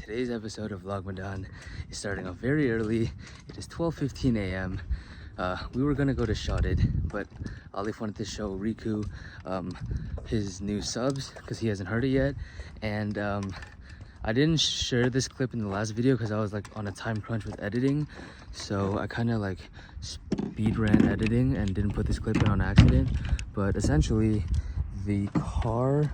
Today's episode of Vlogmadan is starting off very early. It is 12:15 a.m. We were gonna go to Shotted, but Alif wanted to show Riku his new subs because he hasn't heard it yet. And I didn't share this clip in the last video because I was like on a time crunch with editing. So I kind of like speed ran editing and didn't put this clip in on accident. But essentially, the car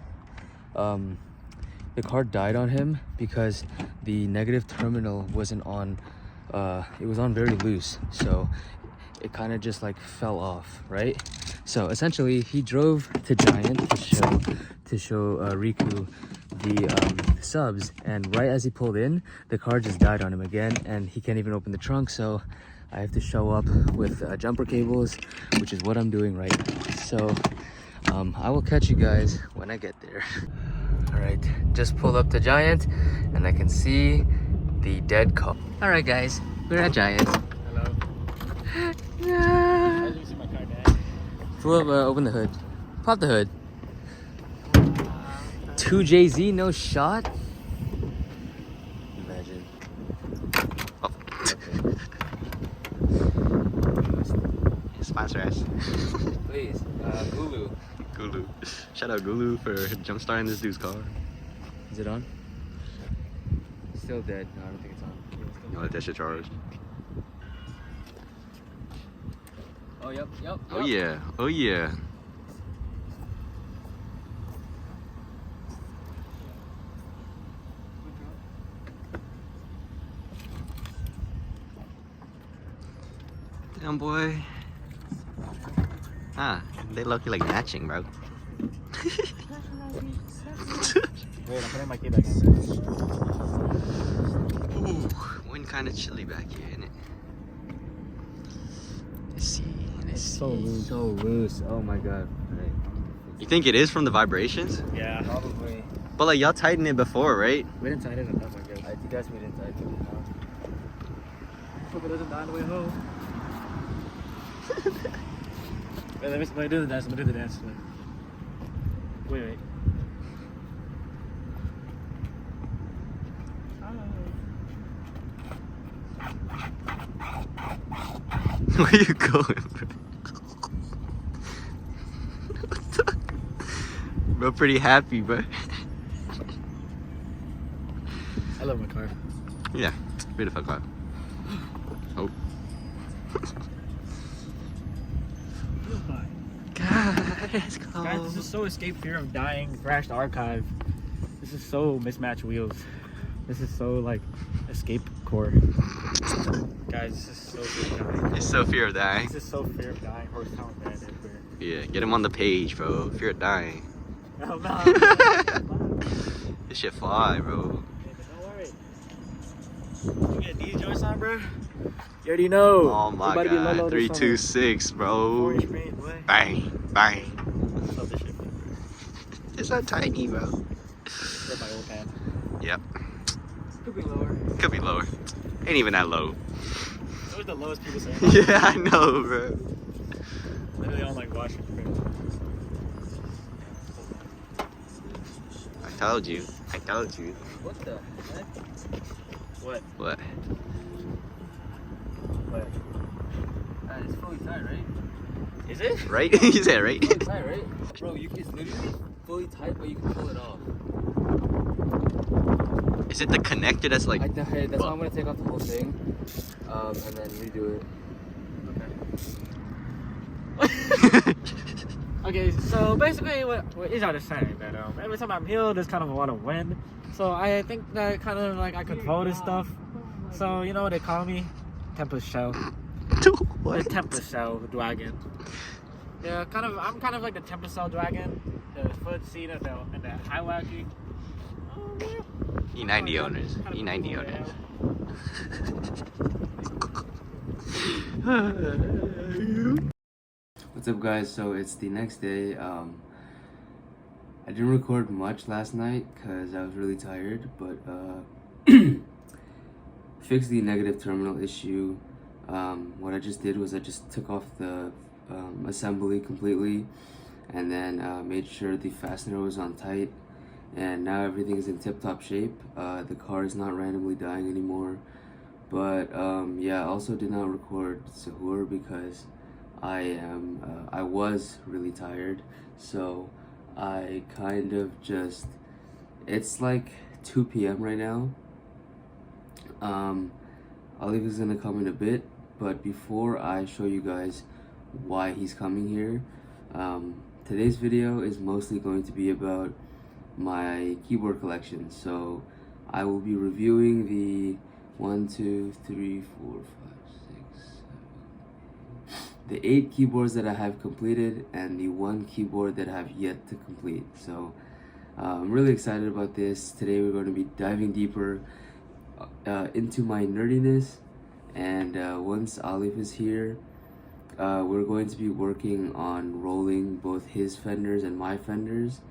died on him because the negative terminal wasn't on, it was on very loose, so it kind of just like fell off, right? So essentially he drove to Giant to show Riku the subs, and right as he pulled in, the car just died on him again, and he can't even open the trunk. So I have to show up with jumper cables, which is what I'm doing right now. So I will catch you guys when I get there. All right, just pulled up to Giant and I can see the dead car. All right guys, we're at Giant. Hello. Yeah. As you see my car, Dad. Pull up, open the hood. Pop the hood. 2JZ, no shot? Imagine. Oh. Sponsor us. Please, Gulu. Gulu. Shout out Gulu for jumpstarting this dude's car. Is it on? Still dead. No, I don't think it's on. No, let that shit charge. Oh, yep. Oh yeah. Oh yeah. Damn boy. Ah, they look like matching, bro. Wait, I'm putting my key back in. Ooh, wind kind of chilly back here, isn't it? Let's see. So loose. Oh my god. Right. You think it is from the vibrations? Yeah. Probably. But like y'all tightened it before, right? We didn't tighten it enough, I guess. I guess we didn't type it. Hope it doesn't die on the way home. Wait, let me do the dance. Let me do the dance. Wait. Where you going, bro? Bro, pretty happy, bro. I love my car. Yeah, beautiful car. Oh. God, it's cold. Guys, this is so escape fear of dying, crashed archive. This is so mismatched wheels. This is so like escape core. Guys, this is so fear of dying. It's so fear of dying. This is so fear of dying. Horsepower band everywhere. Yeah, get him on the page, bro. Fear of dying. Oh no. This shit fly, bro. Don't worry. You get these joints on, bro? You already know. Oh my god, 326, bro. Bang, bang. Love this shit. It's so tiny, bro. Rip my old pad. Yep, Could be lower. could be lower. Ain't even that low. That was the lowest people say. Yeah, I know, bro. Literally on like Washington. I told you. What the heck? What? What? What? It's fully tight, right? Is it? Right? You said right? Fully tight, right? Bro, it's literally fully tight, but you can pull it off. Is it the connector that's like... That's why I'm gonna take off the whole thing, and then redo it. Okay, so basically what Izard is saying that every time I'm here, there's kind of a lot of wind. So I think that kind of like I control this stuff. So you know what they call me? Tempest Shell. What? The Tempest Shell Dragon. Yeah, I'm kind of like the Tempest Shell Dragon. The foot seat and the hierarchy. Oh, yeah. E90 owners. E90 owners. What's up, guys? So it's the next day. I didn't record much last night because I was really tired, but fixed the negative terminal issue. What I just did was I just took off the assembly completely, and then made sure the fastener was on tight, and now everything is in tip-top shape. The car is not randomly dying anymore. But yeah, I also did not record Sahur because I was really tired, so I kind of just, it's like 2 p.m. right now. Olive is gonna come in a bit, but before I show you guys why he's coming here, today's video is mostly going to be about my keyboard collection. So I will be reviewing the 1, 2, 3, 4, 5, 6, 7, the 8 keyboards that I have completed and the 1 keyboard that I have yet to complete. So I'm really excited about this. Today we're going to be diving deeper into my nerdiness, and once Alif is here, we're going to be working on rolling both his fenders and my fenders,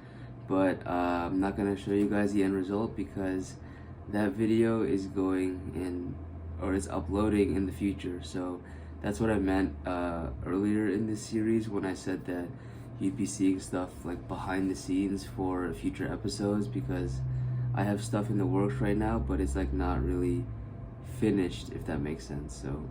but I'm not going to show you guys the end result because that video is going in, or it's uploading in the future. So that's what I meant earlier in this series when I said that you'd be seeing stuff like behind the scenes for future episodes, because I have stuff in the works right now, but it's like not really finished, if that makes sense. So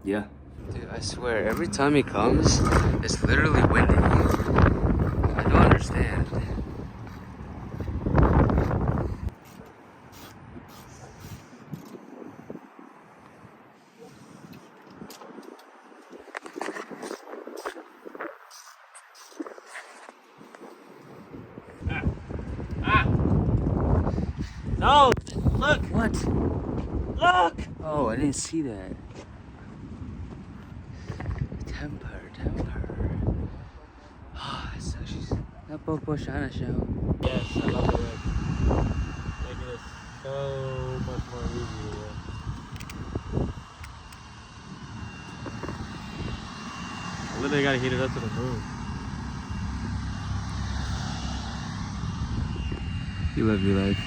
yeah. Dude, I swear, every time he comes, it's literally windy. I don't understand. No! Look! What? Look! Oh, I didn't see that. Temper. So she's not Popo Shana show. Yes, I love the red. Making it so much more easier. I literally gotta heat it up to the moon. You love your life.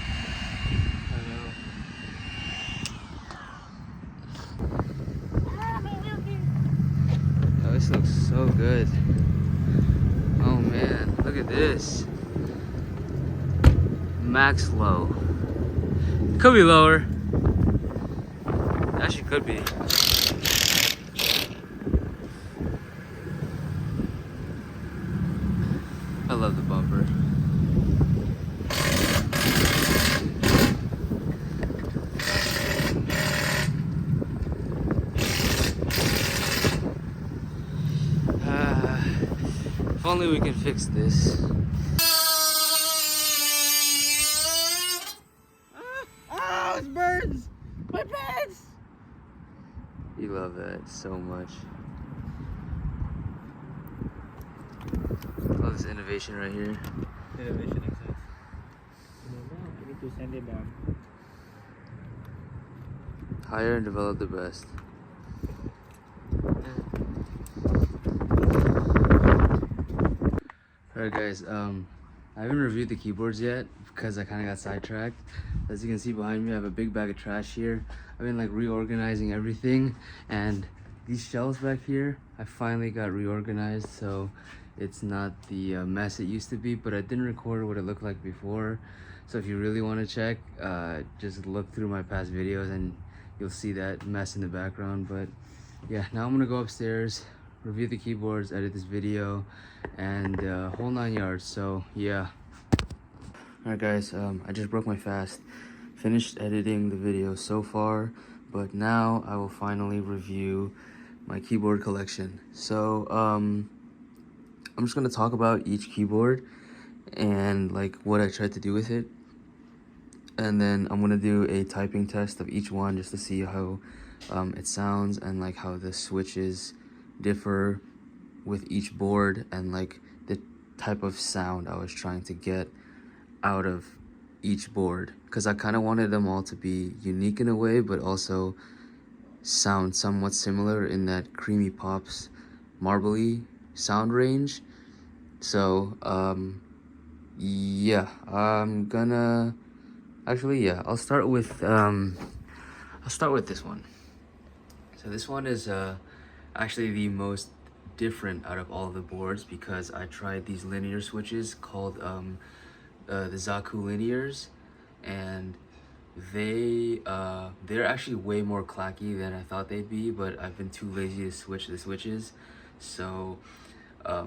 Oh, this looks so good. Oh man, look at this. Max low. Could be lower. Actually could be. I love the bumper. If only we can fix this. Oh, it's birds! My birds! You love that so much. Love this innovation right here. Innovation exists. I need to send it down. Hire and develop the best. Alright guys, I haven't reviewed the keyboards yet because I kind of got sidetracked. As you can see behind me, I have a big bag of trash here. I've been like reorganizing everything, and these shelves back here, I finally got reorganized, so it's not the mess it used to be, but I didn't record what it looked like before. So if you really want to check, just look through my past videos and you'll see that mess in the background. But yeah, now I'm gonna go upstairs, review the keyboards, edit this video, and whole 9 yards. So yeah. Alright guys, I just broke my fast. Finished editing the video so far, but now I will finally review my keyboard collection. So I'm just gonna talk about each keyboard and like what I tried to do with it, and then I'm gonna do a typing test of each one just to see how it sounds and like how the switches differ with each board and like the type of sound I was trying to get out of each board, because I kind of wanted them all to be unique in a way but also sound somewhat similar in that creamy pops marbly sound range. So yeah, I'm gonna actually, yeah, I'll start with this one. So this one is actually the most different out of all the boards because I tried these linear switches called the Zaku linears, and they're actually way more clacky than I thought they'd be, but I've been too lazy to switch the switches. So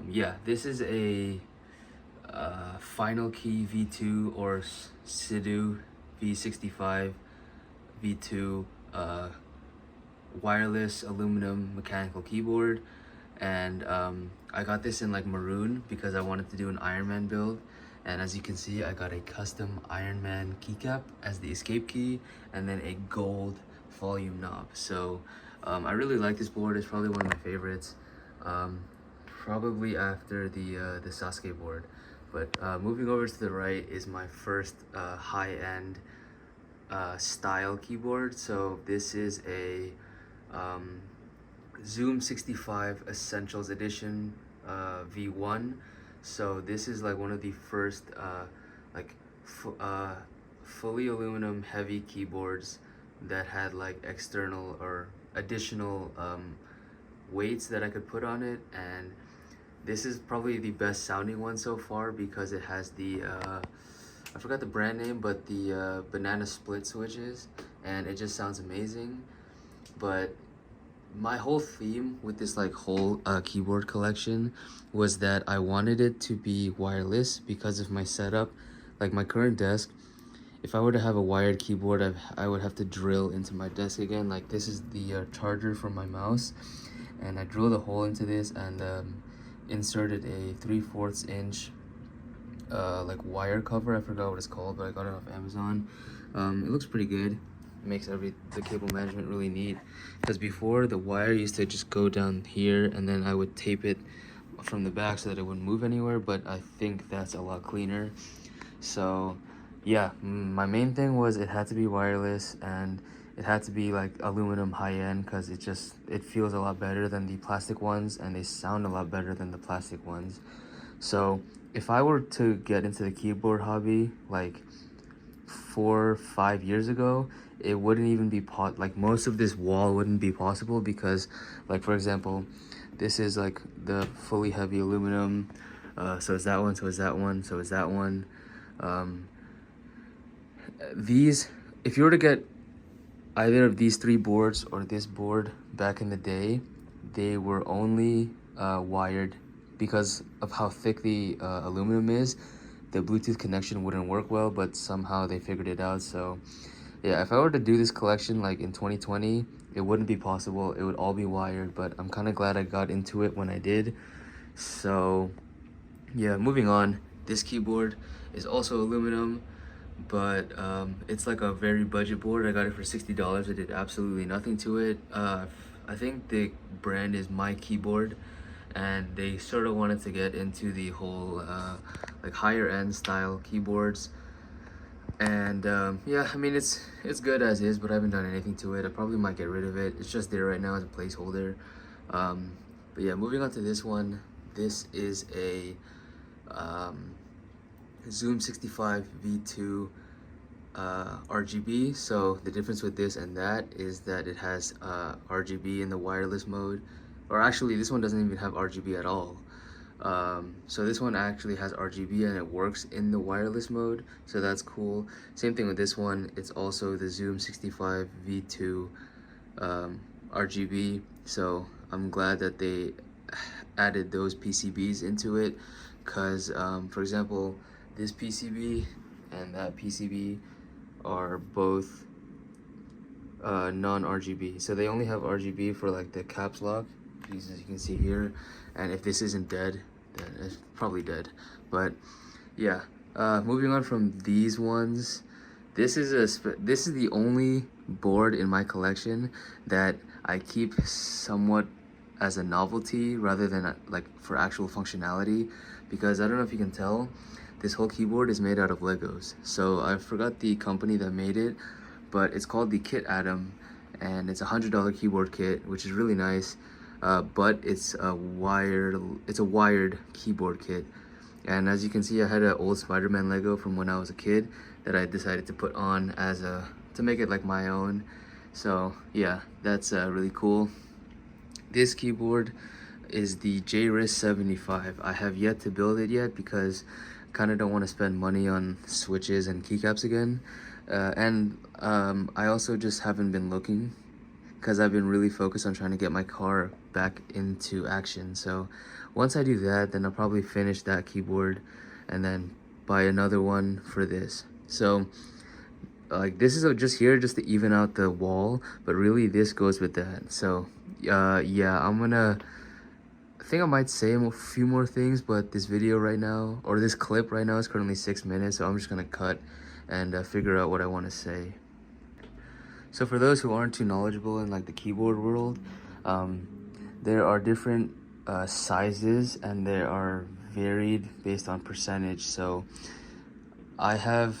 yeah, this is a Final Key V2 or Sidu V65 V2 wireless aluminum mechanical keyboard, and I got this in like maroon because I wanted to do an Iron Man build. And as you can see, I got a custom Iron Man keycap as the escape key, and then a gold volume knob. So I really like this board. It's probably one of my favorites, probably after the Sasuke board. But moving over to the right is my first high-end style keyboard. So this is a Zoom 65 Essentials Edition V1. So this is like one of the first like fully aluminum heavy keyboards that had like external or additional weights that I could put on it. And this is probably the best sounding one so far because it has the I forgot the brand name, but the banana split switches, and it just sounds amazing. But my whole theme with this like whole keyboard collection was that I wanted it to be wireless because of my setup. Like my current desk, if I were to have a wired keyboard, I would have to drill into my desk again. Like this is the charger for my mouse, and I drilled a hole into this and inserted a 3/4 inch like wire cover. I forgot what it's called, but I got it off Amazon. It looks pretty good. Makes the cable management really neat, because before the wire used to just go down here and then I would tape it from the back so that it wouldn't move anywhere, but I think that's a lot cleaner. So yeah, my main thing was it had to be wireless and it had to be like aluminum high-end, because it feels a lot better than the plastic ones and they sound a lot better than the plastic ones. So if I were to get into the keyboard hobby like 4 or 5 years ago, it wouldn't even be like most of this wall wouldn't be possible, because like for example, this is like the fully heavy aluminum, so is that one, so is that one, so is that one. These, if you were to get either of these 3 boards or this board back in the day, they were only wired. Because of how thick the aluminum is, the Bluetooth connection wouldn't work well, but somehow they figured it out. So yeah, if I were to do this collection like in 2020, it wouldn't be possible. It would all be wired, but I'm kind of glad I got into it when I did. So yeah, moving on. This keyboard is also aluminum, but it's like a very budget board. I got it for $60. I did absolutely nothing to it. I think the brand is My Keyboard, and they sort of wanted to get into the whole like higher end style keyboards. And yeah, I mean it's good as is, but I haven't done anything to it. I probably might get rid of it. It's just there right now as a placeholder. But yeah, moving on to this one. This is a Zoom 65 V2 RGB. So the difference with this and that is that it has RGB in the wireless mode, or actually this one doesn't even have RGB at all. So this one actually has RGB and it works in the wireless mode, so that's cool. Same thing with this one. It's also the Zoom 65 V2 RGB, so I'm glad that they added those PCBs into it, because for example, this PCB and that PCB are both non-RGB, so they only have RGB for like the caps lock, as you can see here. And if this isn't dead, then it's probably dead. But yeah, moving on from these ones, this is the only board in my collection that I keep somewhat as a novelty rather than like for actual functionality, because I don't know if you can tell, this whole keyboard is made out of Legos. So I forgot the company that made it, but it's called the Kit Atom, and it's a $100 keyboard kit, which is really nice. But it's a wired keyboard kit. And as you can see, I had an old Spider-Man Lego from when I was a kid that I decided to put on as to make it like my own. So yeah, that's really cool. This keyboard is the JRIS 75. I have yet to build it yet because kind of don't want to spend money on switches and keycaps again. I also just haven't been looking because I've been really focused on trying to get my car back into action. So once I do that, then I'll probably finish that keyboard and then buy another one for this. So like this is just here just to even out the wall, but really this goes with that. So yeah, I think I might say a few more things, but this video right now, or this clip right now, is currently 6 minutes, so I'm just gonna cut and figure out what I want to say. So for those who aren't too knowledgeable in like the keyboard world, there are different sizes and they are varied based on percentage. So I have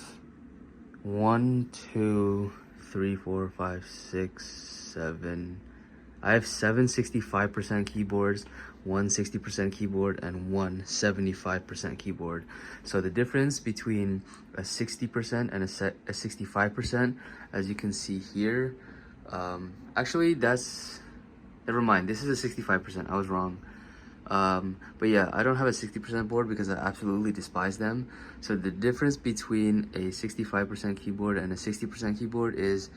1, 2, 3, 4, 5, 6, 7. I have 7 65% keyboards, 1 60% keyboard, and 1 75% keyboard. So the difference between a 60% and a 65%, as you can see here, actually that's, never mind, this is a 65%, I was wrong. But yeah, I don't have a 60% board because I absolutely despise them. So the difference between a 65% keyboard and a 60% keyboard is,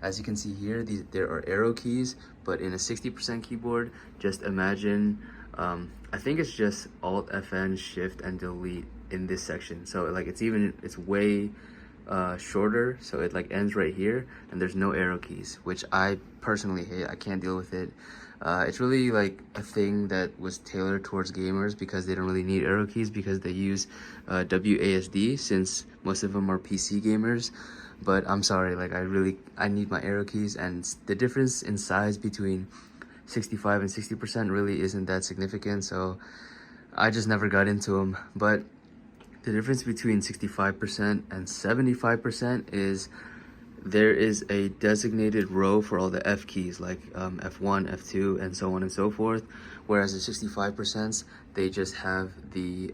as you can see here, there are arrow keys, but in a 60% keyboard, just imagine, I think it's just Alt FN, Shift, and Delete in this section. So like it's way shorter, so it like ends right here, and there's no arrow keys, which I personally hate. I can't deal with it. It's really like a thing that was tailored towards gamers because they don't really need arrow keys because they use WASD, since most of them are PC gamers. But I'm sorry, like I need my arrow keys, and the difference in size between 65 and 60% really isn't that significant, so I just never got into them. But the difference between 65% and 75% is there is a designated row for all the F keys, like F1, F2, and so on and so forth, whereas the 65%, they just have the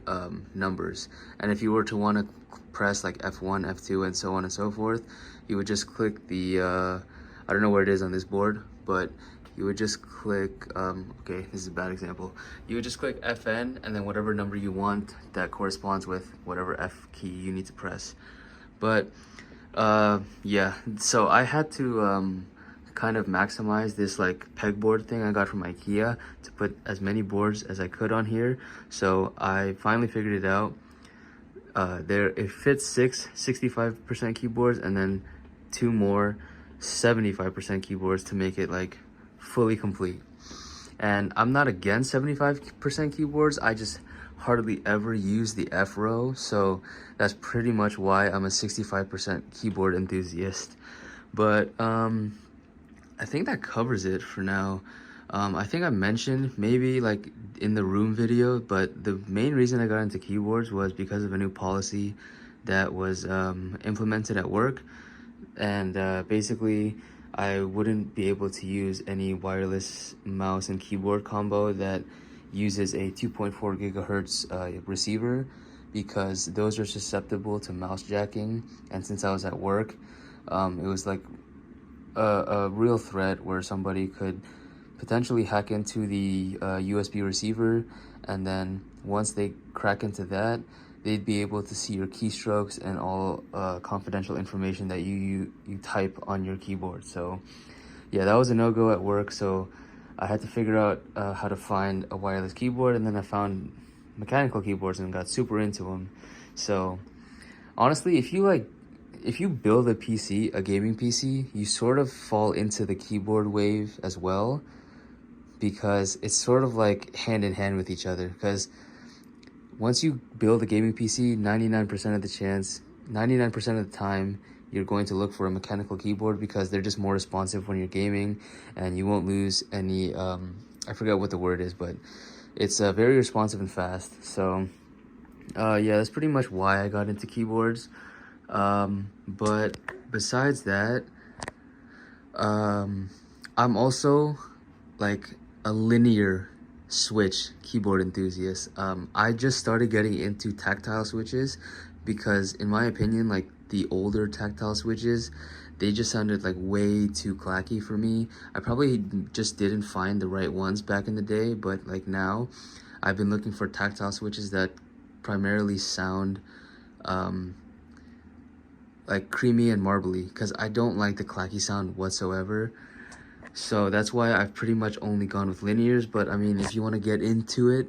numbers. And if you were to want to press like F1, F2, and so on and so forth, you would just click the, I don't know where it is on this board, but you would just click, okay, this is a bad example. You would just click FN and then whatever number you want that corresponds with whatever F key you need to press. But yeah, so I had to kind of maximize this like pegboard thing I got from IKEA to put as many boards as I could on here. So I finally figured it out. It fits 6 65% keyboards and then 2 more 75% keyboards to make it like fully complete. And I'm not against 75% keyboards, I just hardly ever use the F row, so that's pretty much why I'm a 65% keyboard enthusiast. But I think that covers it for now. I think I mentioned maybe like in the room video, but the main reason I got into keyboards was because of a new policy that was implemented at work. And basically I wouldn't be able to use any wireless mouse and keyboard combo that uses a 2.4 gigahertz receiver, because those are susceptible to mouse jacking. And since I was at work, it was like a real threat where somebody could potentially hack into the USB receiver, and then once they crack into that, they'd be able to see your keystrokes and all confidential information that you type on your keyboard. So yeah, that was a no-go at work, so I had to figure out how to find a wireless keyboard, and then I found mechanical keyboards and got super into them. So honestly, if you build a PC, a gaming PC, you sort of fall into the keyboard wave as well, because it's sort of like hand in hand with each other. Because once you build a gaming PC, 99% of the time, you're going to look for a mechanical keyboard because they're just more responsive when you're gaming, and you won't lose any, I forgot what the word is, but it's very responsive and fast. So yeah, that's pretty much why I got into keyboards. But besides that, I'm also like a linear switch keyboard enthusiast. I just started getting into tactile switches because, in my opinion, like the older tactile switches, they just sounded like way too clacky for me. I probably just didn't find the right ones back in the day, but like now I've been looking for tactile switches that primarily sound like creamy and marbly, because I don't like the clacky sound whatsoever. So that's why I've pretty much only gone with linears. But I mean, if you want to get into it,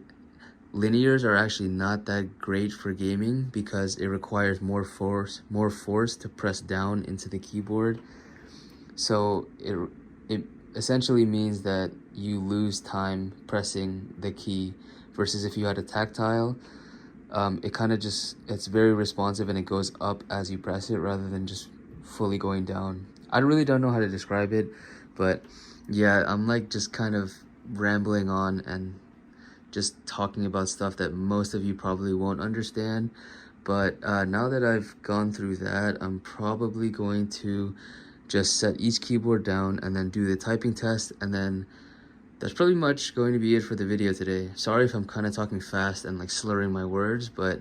linears are actually not that great for gaming because it requires more force to press down into the keyboard. So it essentially means that you lose time pressing the key, versus if you had a tactile, it kind of just, it's very responsive and it goes up as you press it rather than just fully going down. I really don't know how to describe it, but yeah, I'm like just kind of rambling on and just talking about stuff that most of you probably won't understand. But now that I've gone through that, I'm probably going to just set each keyboard down and then do the typing test, and then that's pretty much going to be it for the video today. Sorry if I'm kind of talking fast and like slurring my words, but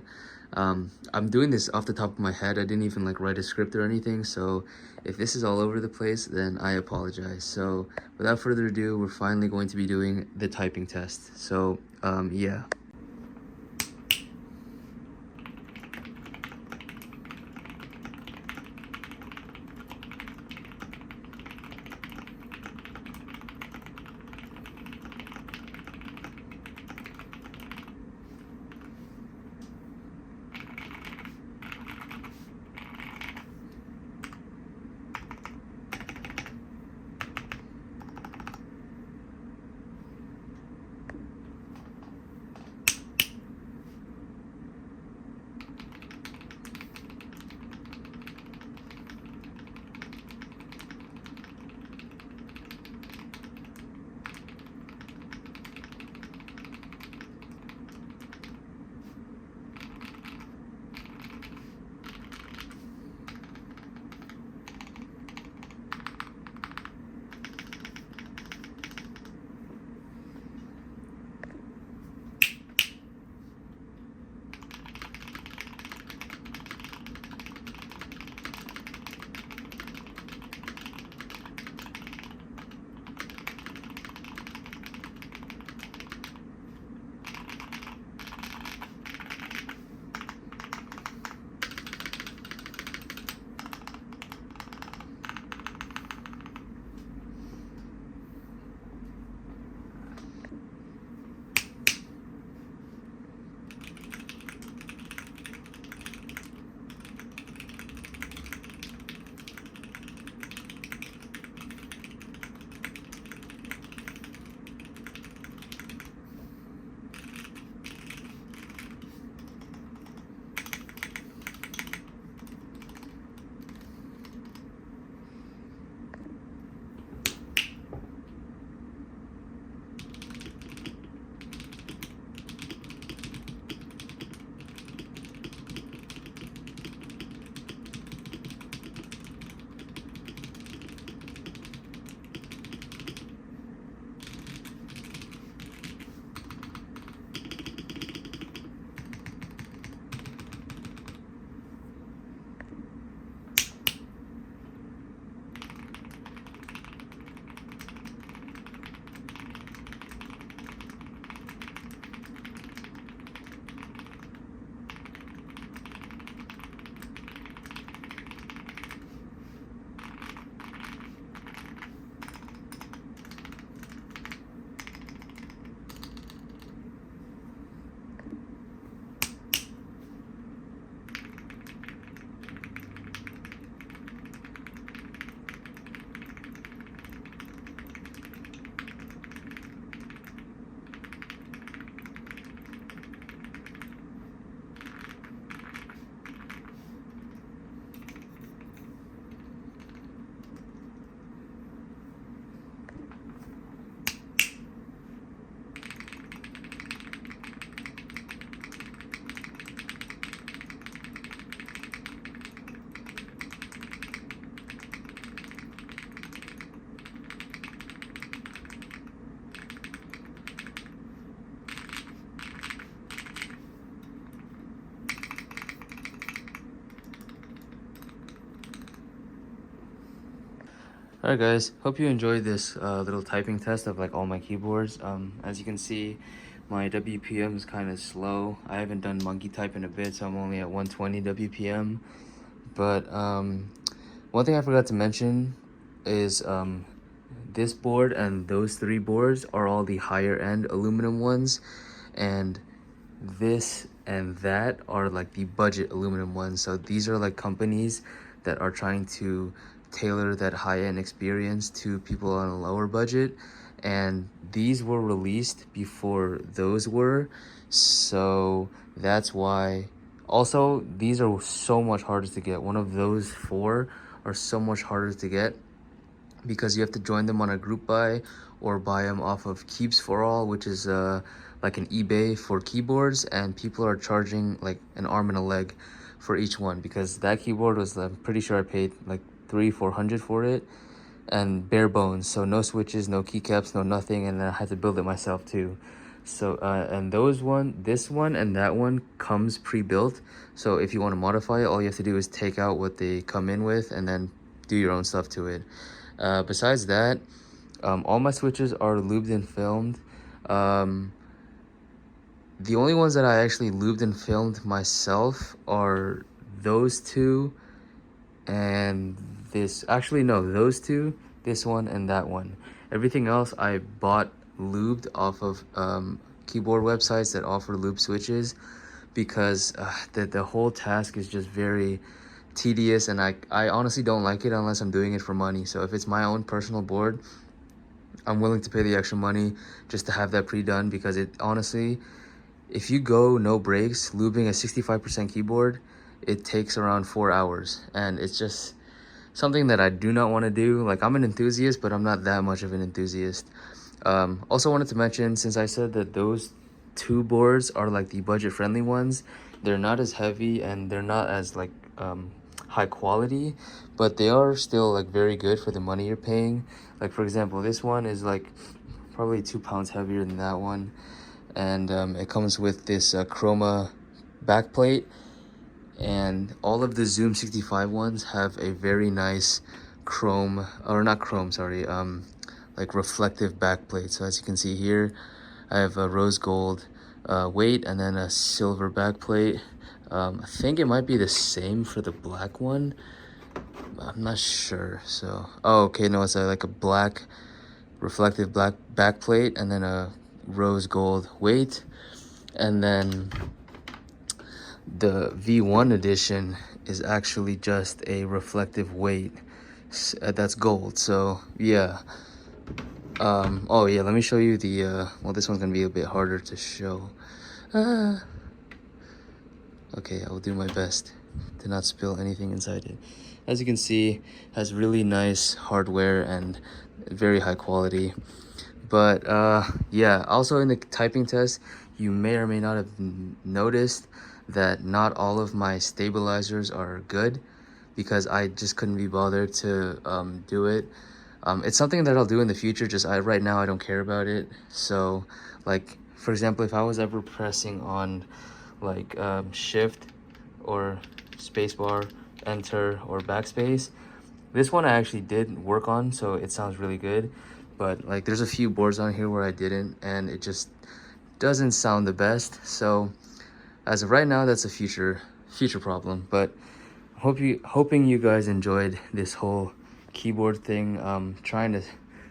I'm doing this off the top of my head. I didn't even like write a script or anything, so if this is all over the place, then I apologize. So without further ado, we're finally going to be doing the typing test. So yeah. Alright guys, hope you enjoyed this little typing test of like all my keyboards. As you can see, my WPM is kind of slow. I haven't done monkey type in a bit, so I'm only at 120 WPM. But one thing I forgot to mention is this board and those 3 boards are all the higher end aluminum ones, and this and that are like the budget aluminum ones. So these are like companies that are trying to tailor that high-end experience to people on a lower budget, and these were released before those were, so that's why. Also, these are so much harder to get. One of those 4 are so much harder to get because you have to join them on a group buy or buy them off of Keeps for All, which is like an eBay for keyboards, and people are charging like an arm and a leg for each one, because that keyboard was, I'm pretty sure I paid like 300-400 for it, and bare bones, so no switches, no keycaps, no nothing, and then I had to build it myself too. So and this one and that one comes pre-built, so if you want to modify it, all you have to do is take out what they come in with and then do your own stuff to it. Besides that, all my switches are lubed and filmed. The only ones that I actually lubed and filmed myself are those 2 and this. Actually, no, those 2, this one and that one. Everything else I bought lubed off of keyboard websites that offer lube switches, because the whole task is just very tedious, and I honestly don't like it unless I'm doing it for money. So if it's my own personal board, I'm willing to pay the extra money just to have that pre-done, because it honestly, if you go no breaks lubing a 65% keyboard, it takes around 4 hours, and it's just something that I do not want to do. Like, I'm an enthusiast, but I'm not that much of an enthusiast. Also wanted to mention, since I said that those 2 boards are like the budget friendly ones, they're not as heavy and they're not as like high quality, but they are still like very good for the money you're paying. Like, for example, this one is like probably 2 pounds heavier than that one, and it comes with this chroma backplate, and all of the Zoom 65 ones have a very nice chrome, or not chrome, sorry, like reflective backplate. So as you can see here, I have a rose gold weight and then a silver backplate. I think it might be the same for the black one, I'm not sure. So, oh, okay, no, it's like a black reflective black backplate and then a rose gold weight, and then the V1 edition is actually just a reflective weight that's gold. So yeah, oh yeah, let me show you the well, this one's gonna be a bit harder to show. Okay, I will do my best to not spill anything inside it. As you can see, has really nice hardware and very high quality. But yeah, also in the typing test, you may or may not have noticed that not all of my stabilizers are good, because I just couldn't be bothered to do it. It's something that I'll do in the future, just right now I don't care about it. So like, for example, if I was ever pressing on like shift or spacebar, enter, or backspace, this one I actually did work on, so it sounds really good. But like, there's a few boards on here where I didn't, and it just doesn't sound the best. So as of right now, that's a future problem. But hoping you guys enjoyed this whole keyboard thing. Trying to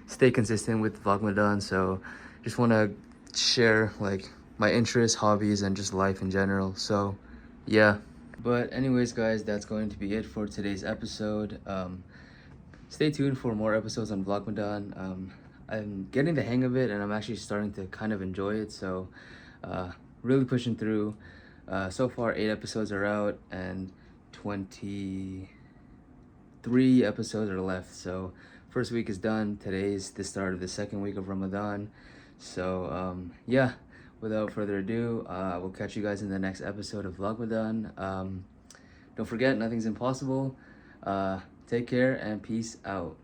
stay consistent with Vlogmadan, so just want to share like my interests, hobbies, and just life in general. So yeah. But anyways, guys, that's going to be it for today's episode. Stay tuned for more episodes on Vlogmadan. I'm getting the hang of it, and I'm actually starting to kind of enjoy it. So really pushing through. So far 8 episodes are out and 23 episodes are left. So first week is done. Today's the start of the second week of Ramadan. So yeah, without further ado, we'll catch you guys in the next episode of Vlogmadan. Don't forget, nothing's impossible. Take care and peace out.